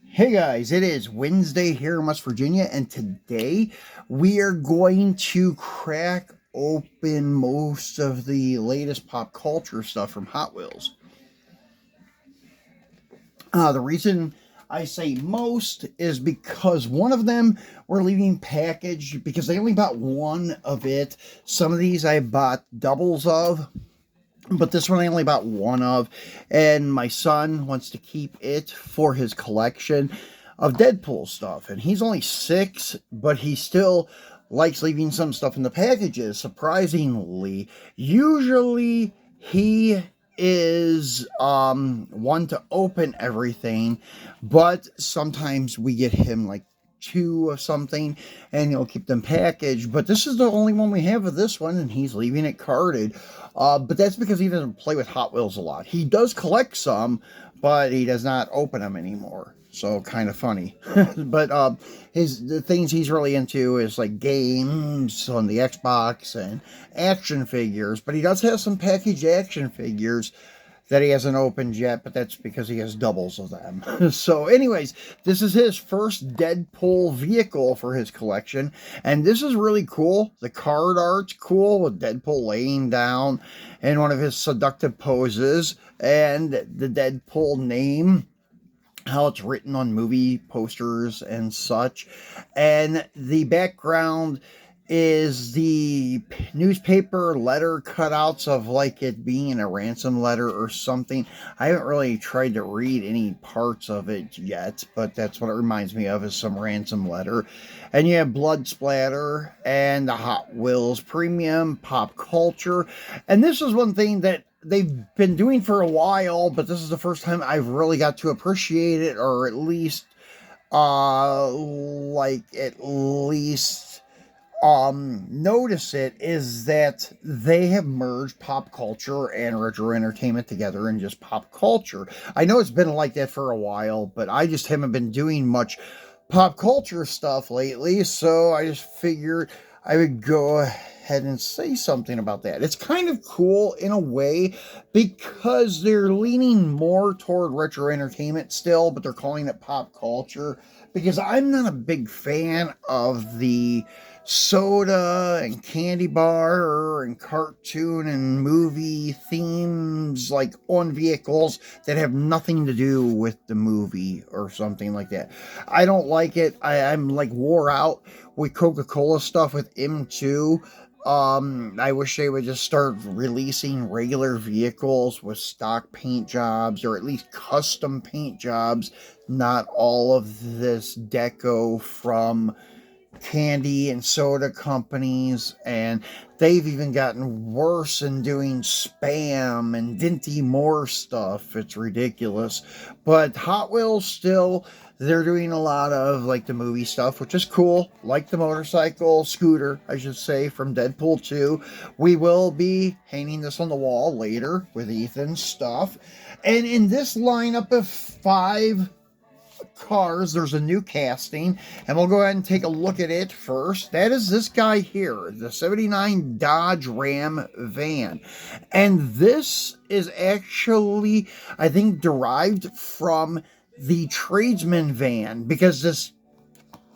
Hey guys, it is Wednesday here in West Virginia, and today we are going to crack open most of the latest pop culture stuff from Hot Wheels. The reason I say most is because one of them we're leaving packaged because they only bought one of it. Some of these I bought doubles of, but this one I only bought one of, and my son wants to keep it for his collection of Deadpool stuff. And he's only 6, but he still likes leaving some stuff in the packages, surprisingly. Usually he is one to open everything, but sometimes we get him like 2 of something and he'll keep them packaged. But this is the only one we have of this one, and he's leaving it carded. But that's because he doesn't play with Hot Wheels a lot. He does collect some, but he does not open them anymore. So kind of funny. But the things he's really into is like games on the Xbox and action figures. But he does have some packaged action figures that he hasn't opened yet, but that's because he has doubles of them. So anyways, this is his first Deadpool vehicle for his collection, and this is really cool. The card art's cool, with Deadpool laying down in one of his seductive poses, and the Deadpool name, how it's written on movie posters and such. And the background is the newspaper letter cutouts of like it being a ransom letter or something. I haven't really tried to read any parts of it yet, but that's what it reminds me of, is some ransom letter. And you have blood splatter and the Hot Wheels premium pop culture. And this is one thing that they've been doing for a while, but this is the first time I've really got to appreciate it, or at least notice it, is that they have merged pop culture and retro entertainment together in just pop culture. I know it's been like that for a while, but I just haven't been doing much pop culture stuff lately, so I just figured I would go ahead and say something about that. It's kind of cool in a way because they're leaning more toward retro entertainment still, but they're calling it pop culture, because I'm not a big fan of the soda and candy bar and cartoon and movie themes like on vehicles that have nothing to do with the movie or something like that. I don't like it. I'm like wore out with Coca-Cola stuff with M2. I wish they would just start releasing regular vehicles with stock paint jobs, or at least custom paint jobs, not all of this deco from candy and soda companies. And they've even gotten worse in doing spam and Dinty Moore stuff. It's ridiculous. But Hot Wheels still, they're doing a lot of like the movie stuff, which is cool, like the motorcycle scooter, I should say, from Deadpool 2. We will be hanging this on the wall later with Ethan's stuff. And in this lineup of 5 cars, there's a new casting, and we'll go ahead and take a look at it first. That is this guy here, the 79 Dodge Ram van. And this is actually, I think, derived from the tradesman van, because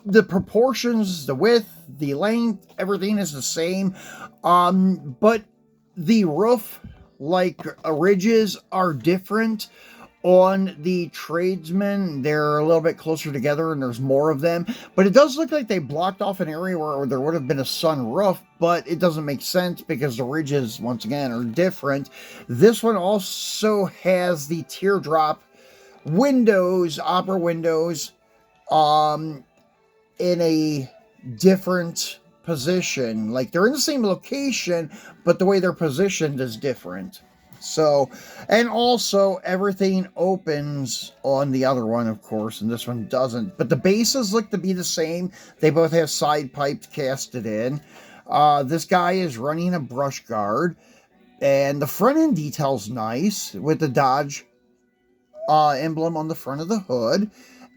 the proportions, the width, the length, everything is the same. But the roof, like ridges, are different. On the tradesmen, they're a little bit closer together and there's more of them, but it does look like they blocked off an area where there would have been a sunroof, but it doesn't make sense because the ridges, once again, are different. This one also has the teardrop windows, opera windows, in a different position. Like they're in the same location, but the way they're positioned is different. So, and also everything opens on the other one, of course, and this one doesn't. But the bases look to be the same. They both have side pipes casted in. This guy is running a brush guard, and the front end detail's nice with the Dodge emblem on the front of the hood.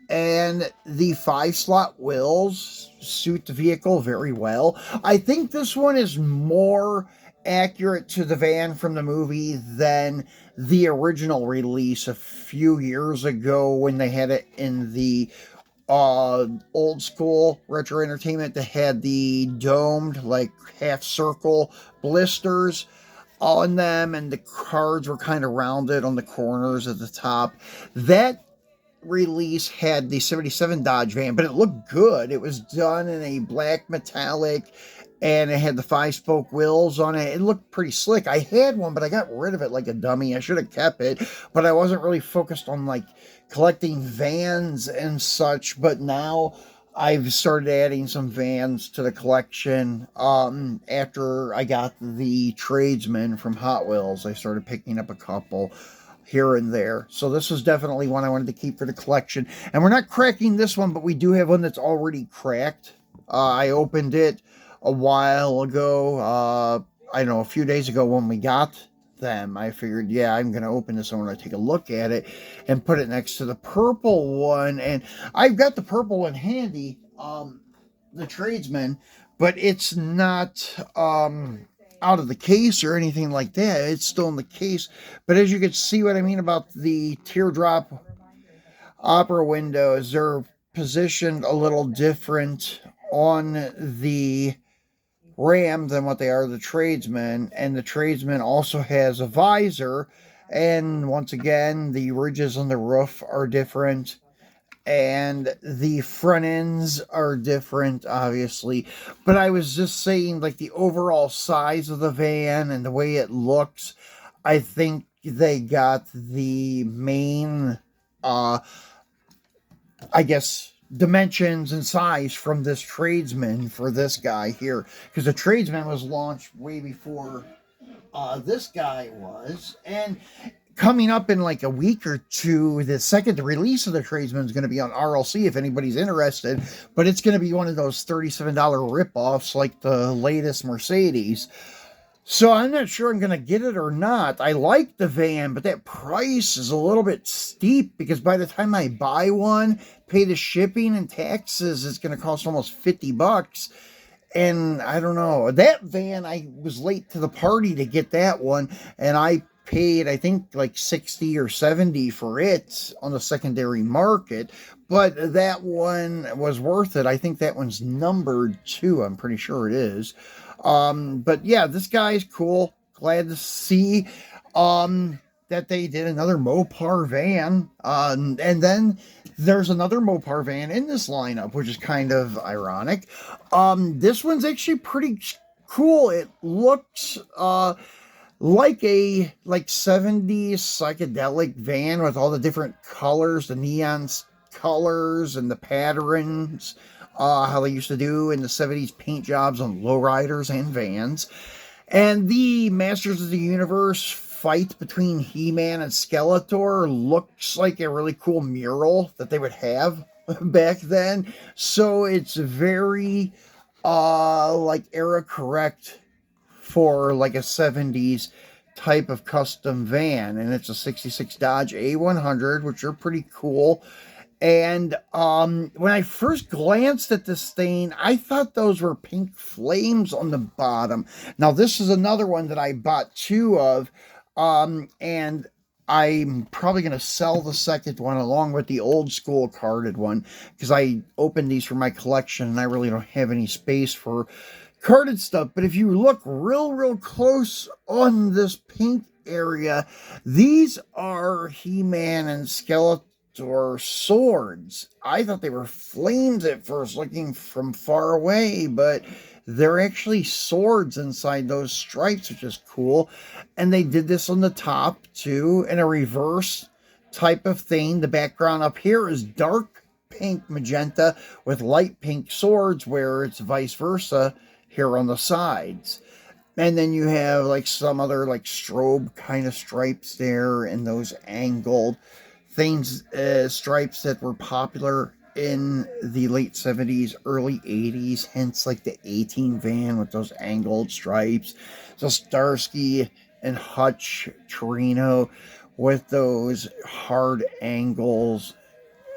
And the 5-slot wheels suit the vehicle very well. I think this one is more accurate to the van from the movie than the original release a few years ago when they had it in the old school retro entertainment that had the domed, like half circle blisters on them, and the cards were kind of rounded on the corners at the top. That release had the 77 Dodge van, but it looked good. It was done in a black metallic, and it had the 5-spoke wheels on it. It looked pretty slick. I had one, but I got rid of it like a dummy. I should have kept it, but I wasn't really focused on like collecting vans and such. But now I've started adding some vans to the collection. After I got the Tradesman from Hot Wheels, I started picking up a couple here and there. So this was definitely one I wanted to keep for the collection. And we're not cracking this one, but we do have one that's already cracked. I opened it a while ago. I don't know, a few days ago when we got them. I figured, yeah, I'm going to open this. I want to take a look at it and put it next to the purple one. And I've got the purple one handy, the Tradesman, but it's not out of the case or anything like that. It's still in the case. But as you can see what I mean about the teardrop opera windows, they're positioned a little different on the Ram than what they are the Tradesman. And the Tradesman also has a visor. And once again, the ridges on the roof are different. And the front ends are different, obviously. But I was just saying, like, the overall size of the van and the way it looks, I think they got the main, I guess, dimensions and size from this Tradesman for this guy here. Because the Tradesman was launched way before this guy was. And coming up in like a week or two, the second release of the Tradesman is going to be on RLC if anybody's interested, but it's going to be one of those $37 ripoffs like the latest Mercedes. So I'm not sure I'm going to get it or not. I like the van, but that price is a little bit steep because by the time I buy one, pay the shipping and taxes, it's going to cost almost $50. And I don't know, that van, I was late to the party to get that one, and I paid, I think, like 60 or 70 for it on the secondary market, but that one was worth it. I think that one's numbered too. I'm pretty sure it is. But yeah, this guy's cool. Glad to see that they did another Mopar van. And then there's another Mopar van in this lineup, which is kind of ironic. This one's actually pretty cool. It looks like a 70s psychedelic van with all the different colors, the neon colors and the patterns, how they used to do in the 70s paint jobs on lowriders and vans. And the Masters of the Universe fight between He-Man and Skeletor looks like a really cool mural that they would have back then. So it's very like era correct for like a 70s type of custom van, and it's a 66 Dodge A100, which are pretty cool. And when I first glanced at this thing, I thought those were pink flames on the bottom. Now, this is another one that I bought two of, and I'm probably going to sell the second one along with the old school carded one, because I opened these for my collection, and I really don't have any space for carded stuff. But if you look real close on this pink area, these are He-Man and Skeletor swords. I thought they were flames at first looking from far away, but they're actually swords inside those stripes, which is cool. And they did this on the top too in a reverse type of thing. The background up here is dark pink magenta with light pink swords, where it's vice versa here on the sides. And then you have like some other like strobe kind of stripes there, and those angled things, stripes that were popular in the late 70s, early 80s, hence like the 18 van with those angled stripes. So Starsky and Hutch Torino with those hard angles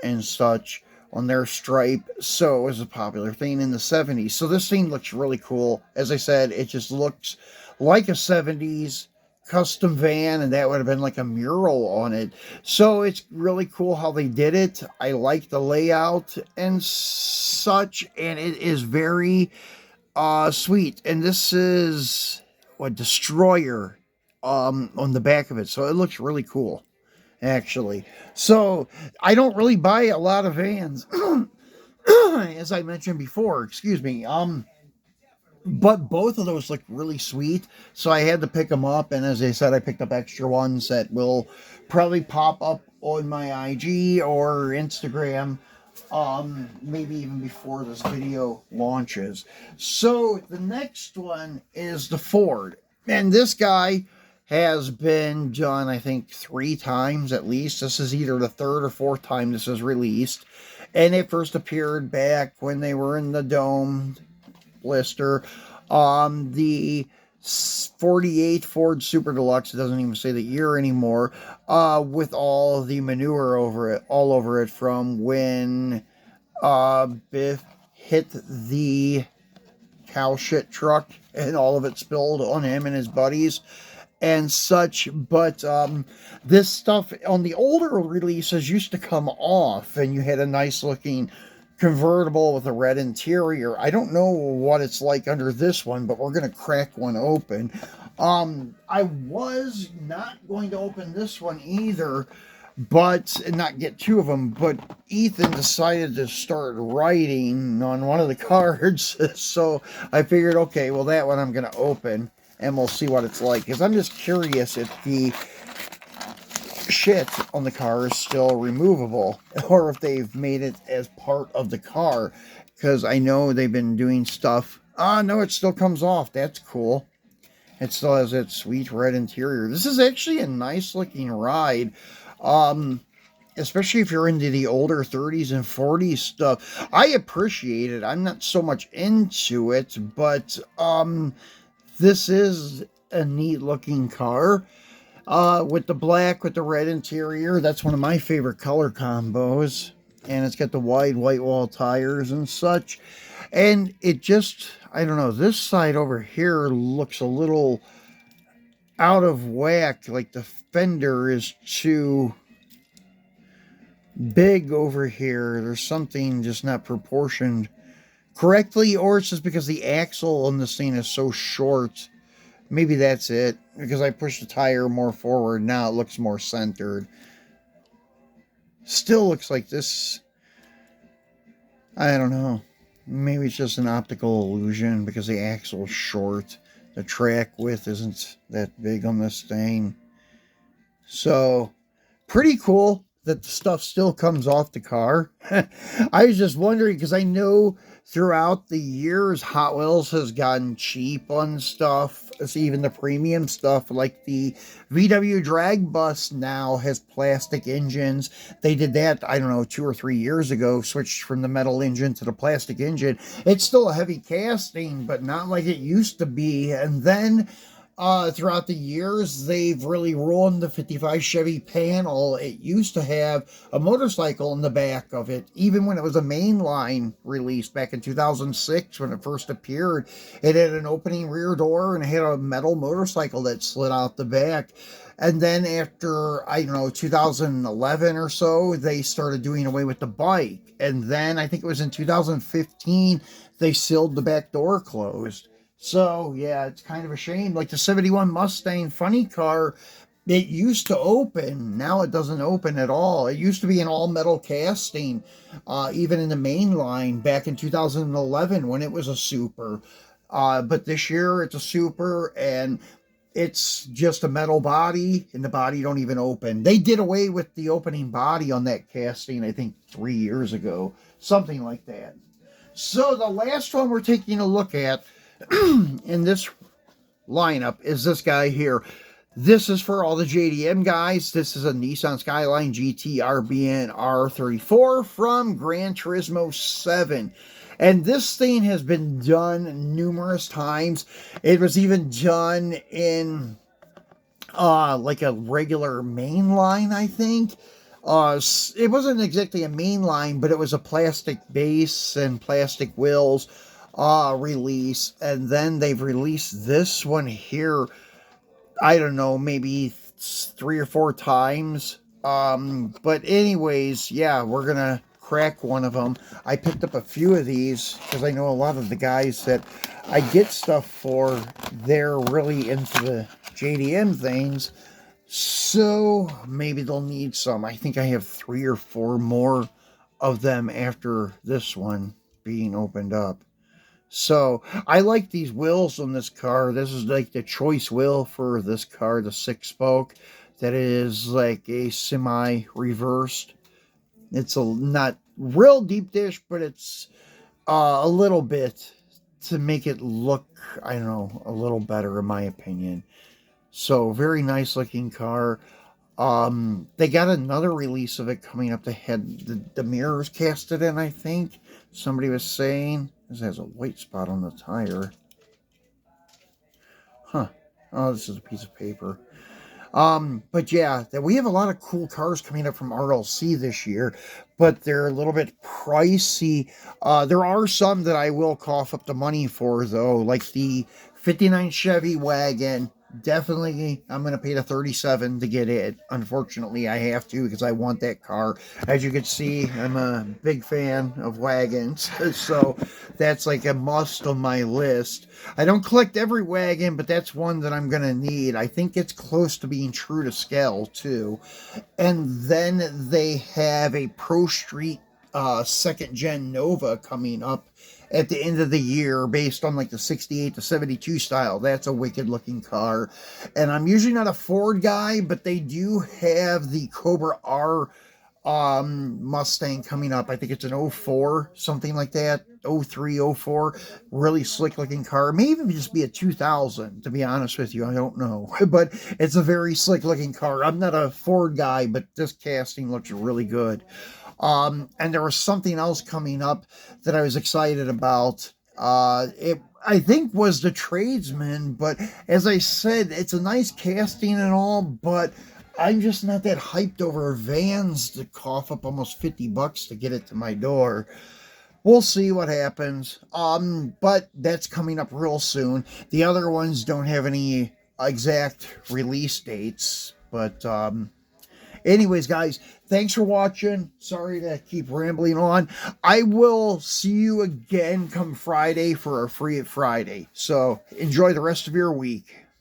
and such on their stripe. So it was a popular thing in the 70s. So this thing looks really cool. As I said, it just looks like a 70s custom van, and that would have been like a mural on it. So it's really cool how they did it. I like the layout and such, and it is very sweet. And this is what Destroyer on the back of it. So it looks really cool, actually. So I don't really buy a lot of vans, as I mentioned before. Excuse me. But both of those look really sweet, so I had to pick them up. And as I said, I picked up extra ones that will probably pop up on my IG or Instagram, maybe even before this video launches. So the next one is the Ford, and this guy has been done, I think, 3 times at least. This is either the 3rd or 4th time this is released, and it first appeared back when they were in the Dome blister. The 48 Ford Super Deluxe, it doesn't even say the year anymore, with all the manure all over it from when Biff hit the cow shit truck and all of it spilled on him and his buddies and such. But this stuff on the older releases used to come off, and you had a nice looking convertible with a red interior. I don't know what it's like under this one, but we're going to crack one open. I was not going to open this one either, but not get 2 of them, but Ethan decided to start writing on one of the cards. So I figured, okay, well, that one I'm going to open and we'll see what it's like, because I'm just curious if the shit on the car is still removable, or if they've made it as part of the car, because I know they've been doing stuff. No, it still comes off. That's cool. It still has that sweet red interior. This is actually a nice looking ride, especially if you're into the older 30s and 40s stuff. I appreciate it. I'm not so much into it, but this is a neat looking car. With the black with the red interior. That's one of my favorite color combos. And it's got the wide white wall tires and such. And it just, I don't know, this side over here looks a little out of whack. Like the fender is too big over here. There's something just not proportioned correctly. Or it's just because the axle on this thing is so short. Maybe that's it, because I pushed the tire more forward. Now it looks more centered. Still looks like this. I don't know. Maybe it's just an optical illusion because the axle's short. The track width isn't that big on this thing. So, pretty cool that the stuff still comes off the car. I was just wondering, because I know throughout the years Hot Wheels has gotten cheap on stuff. It's even the premium stuff, like the VW drag bus now has plastic engines. They did that, I don't know, 2 or 3 years ago, switched from the metal engine to the plastic engine. It's still a heavy casting, but not like it used to be. And then throughout the years, they've really ruined the 55 Chevy panel. It used to have a motorcycle in the back of it. Even when it was a mainline release back in 2006, when it first appeared, it had an opening rear door and it had a metal motorcycle that slid out the back. And then after, I don't know, 2011 or so, they started doing away with the bike. And then I think it was in 2015, they sealed the back door closed. So, yeah, it's kind of a shame. Like the 71 Mustang funny car, it used to open. Now it doesn't open at all. It used to be an all-metal casting, even in the main line back in 2011 when it was a Super. But this year it's a Super, and it's just a metal body, and the body don't even open. They did away with the opening body on that casting, I think, 3 years ago. Something like that. So the last one we're taking a look at in this lineup is this guy here. This is for all the JDM guys. This is a Nissan Skyline GT RBN R34 from Gran Turismo 7. And this thing has been done numerous times. It was even done in like a regular mainline, I think. It wasn't exactly a mainline, but it was a plastic base and plastic wheels release. And then they've released this one here I don't know, maybe 3 or 4 times. But anyways, yeah, we're gonna crack one of them. I picked up a few of these because I know a lot of the guys that I get stuff for, they're really into the JDM things. So maybe they'll need some. I think I have 3 or 4 more of them after this one being opened up. So I like these wheels on this car. This is like the choice wheel for this car, the 6-spoke. That is like a semi reversed. It's a not real deep dish, but it's a little bit to make it look, I don't know, a little better in my opinion. So very nice looking car. They got another release of it coming up. They had the mirrors casted in, I think. Somebody was saying. This has a white spot on the tire. Huh. Oh, this is a piece of paper. But yeah, that we have a lot of cool cars coming up from RLC this year, but they're a little bit pricey. There are some that I will cough up the money for though, like the 59 Chevy wagon. Definitely, I'm going to pay the 37 to get it. Unfortunately, I have to because I want that car. As you can see, I'm a big fan of wagons, so that's like a must on my list. I don't collect every wagon, but that's one that I'm going to need. I think it's close to being true to scale, too. And then they have a Pro Street second gen Nova coming up at the end of the year based on like the 68 to 72 style. That's a wicked looking car. And I'm usually not a Ford guy, but they do have the Cobra R Mustang coming up. I think it's an 04, something like that. 03, 04. Really slick looking car. It may even just be a 2000, to be honest with you. I don't know. But it's a very slick looking car. I'm not a Ford guy, but this casting looks really good. And there was something else coming up that I was excited about. It I think was the Tradesman, but as I said, it's a nice casting and all, but I'm just not that hyped over vans to cough up almost $50 to get it to my door. We'll see what happens. But that's coming up real soon. The other ones don't have any exact release dates, but anyways, guys, thanks for watching. Sorry to keep rambling on. I will see you again come Friday for our Free It Friday. So enjoy the rest of your week.